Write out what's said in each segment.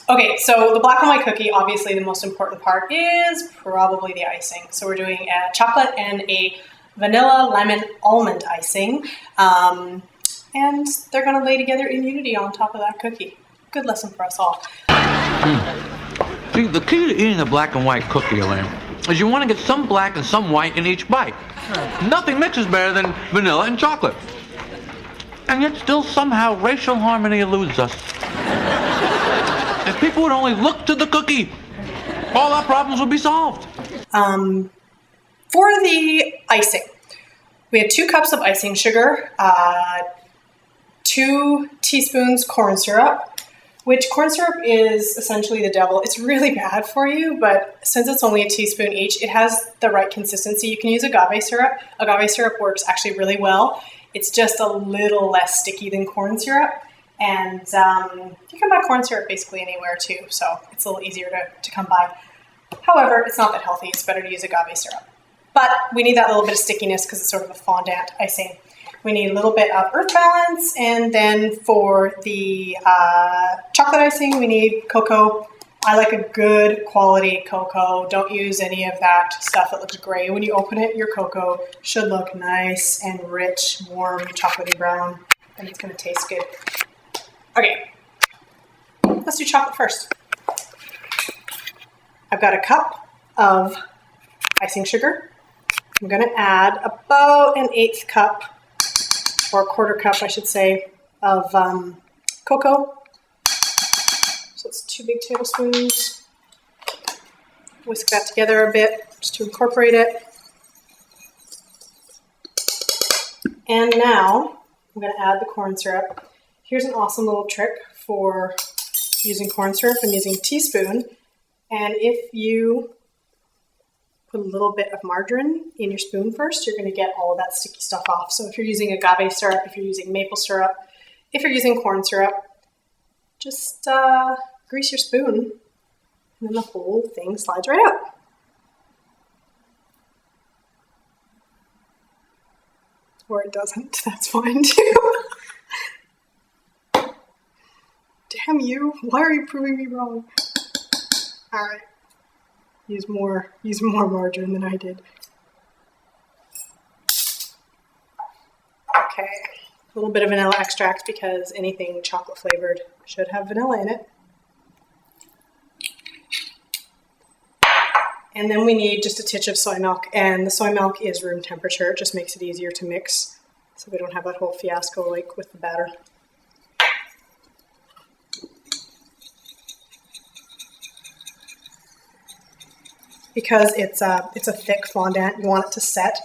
Okay, so the black and white cookie, obviously the most important part is probably the icing. So we're doing a chocolate and a vanilla lemon almond icing. And they're gonna lay together in unity on top of that cookie. Good lesson for us all. See, the key to eating a black and white cookie, Elaine, is you want to get some black and some white in each bite. Nothing mixes better than vanilla and chocolate. And yet still somehow racial harmony eludes us. If people would only look to the cookie, all our problems would be solved. For the icing, we have 2 cups of icing sugar, 2 teaspoons corn syrup, which corn syrup is essentially the devil. It's really bad for you, but since it's only a teaspoon each, it has the right consistency. You can use agave syrup. Agave syrup works actually really well. It's just a little less sticky than corn syrup. And you can buy corn syrup basically anywhere too, so it's a little easier to come by. However, it's not that healthy. It's better to use agave syrup. But we need that little bit of stickiness because it's sort of a fondant icing. We need a little bit of earth balance, and then for the chocolate icing, we need cocoa. I like a good quality cocoa. Don't use any of that stuff that looks gray. When you open it, your cocoa should look nice and rich, warm, chocolatey brown, and it's going to taste good. Okay, let's do chocolate first. I've got a cup of icing sugar. I'm going to add about an 1/8 cup, or a 1/4 cup, I should say, of cocoa. So it's 2 big tablespoons. Whisk that together a bit just to incorporate it. And now I'm going to add the corn syrup. Here's an awesome little trick for using corn syrup. I'm using a teaspoon. And if you put a little bit of margarine in your spoon first, you're going to get all of that sticky stuff off. So if you're using agave syrup, if you're using maple syrup, if you're using corn syrup, just grease your spoon and then the whole thing slides right out. Or it doesn't, that's fine too. Damn you, why are you proving me wrong? All right. Use more margarine than I did. Okay, a little bit of vanilla extract because anything chocolate flavored should have vanilla in it. And then we need just a titch of soy milk, and the soy milk is room temperature. It just makes it easier to mix so we don't have that whole fiasco like with the batter. Because it's a thick fondant, you want it to set.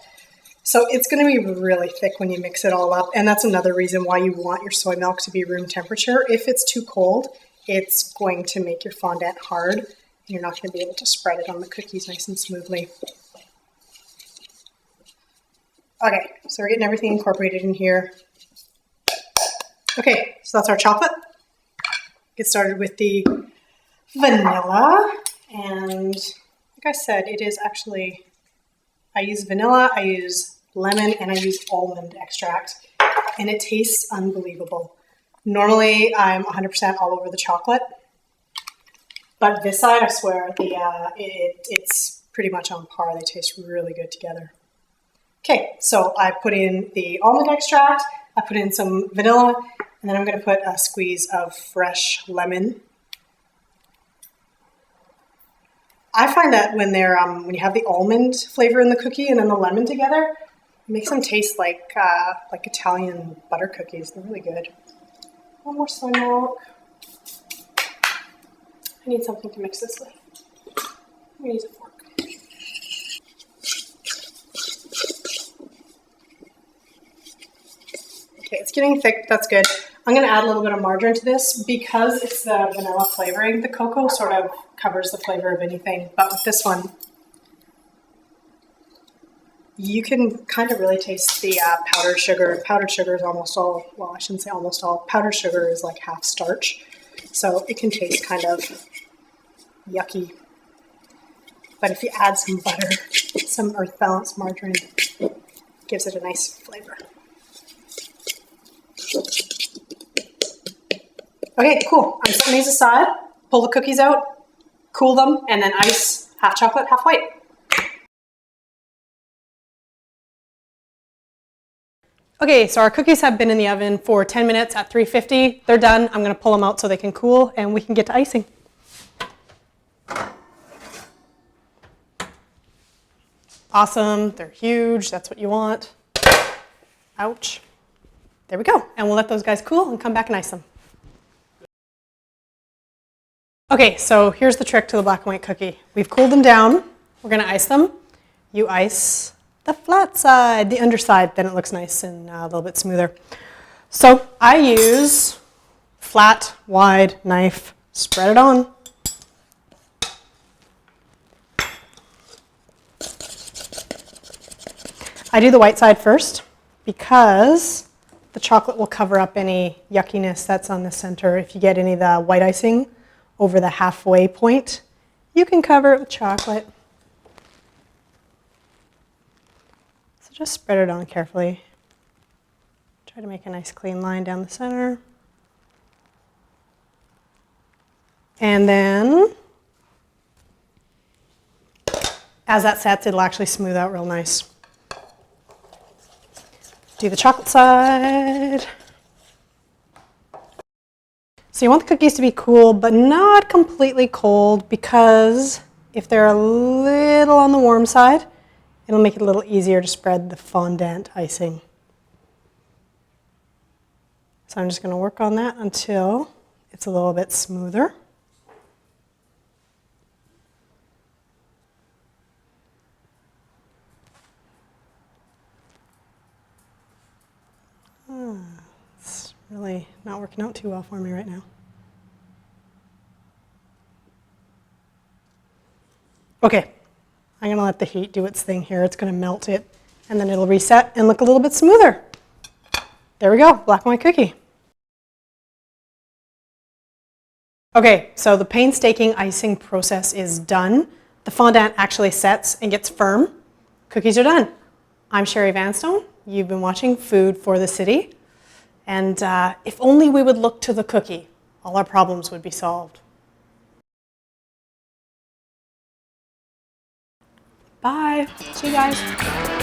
So it's going to be really thick when you mix it all up. And that's another reason why you want your soy milk to be room temperature. If it's too cold, it's going to make your fondant hard. And you're not going to be able to spread it on the cookies nice and smoothly. Okay, so we're getting everything incorporated in here. Okay, so that's our chocolate. Get started with the vanilla. And like I said, it is actually, I use vanilla, I use lemon, and I use almond extract, and it tastes unbelievable. Normally, I'm 100% all over the chocolate, but this side, I swear, it's pretty much on par. They taste really good together. Okay, so I put in the almond extract, I put in some vanilla, and then I'm going to put a squeeze of fresh lemon. I find that when they're when you have the almond flavor in the cookie and then the lemon together, it makes them taste like Italian butter cookies. They're really good. One more soy milk. I need something to mix this with. I'm gonna use a fork. Okay, it's getting thick. That's good. I'm going to add a little bit of margarine to this because it's the vanilla flavoring. The cocoa sort of covers the flavor of anything, but with this one, you can kind of really taste the powdered sugar. Powdered sugar is almost all, well, I shouldn't say almost all. Powdered sugar is like half starch, so it can taste kind of yucky. But if you add some butter, some earth balanced margarine, it gives it a nice flavor. Okay, cool. I'm setting these aside. pull the cookies out, cool them, and then ice half chocolate, half white. Okay, so our cookies have been in the oven for 10 minutes at 350. They're done. I'm going to pull them out so they can cool and we can get to icing. Awesome. They're huge. That's what you want. Ouch. There we go. And we'll let those guys cool and come back and ice them. Okay, so here's the trick to the black and white cookie. We've cooled them down. We're going to ice them. You ice the flat side, the underside, then it looks nice and a little bit smoother. So I use flat, wide knife, spread it on. I do the white side first because the chocolate will cover up any yuckiness that's on the center. If you get any of the white icing over the halfway point, you can cover it with chocolate. So just spread it on carefully. Try to make a nice clean line down the center. And then, as that sets, it'll actually smooth out real nice. Do the chocolate side. So you want the cookies to be cool, but not completely cold, because if they're a little on the warm side, it'll make it a little easier to spread the fondant icing. So I'm just going to work on that until it's a little bit smoother. It's really not working out too well for me right now. Okay, I'm going to let the heat do its thing here. It's going to melt it, and then it'll reset and look a little bit smoother. There we go, black and white cookie. Okay, so the painstaking icing process is done. The fondant actually sets and gets firm. Cookies are done. I'm Sherry Vanstone. You've been watching Food for the City. And if only we would look to the cookie, all our problems would be solved. Bye. See you guys.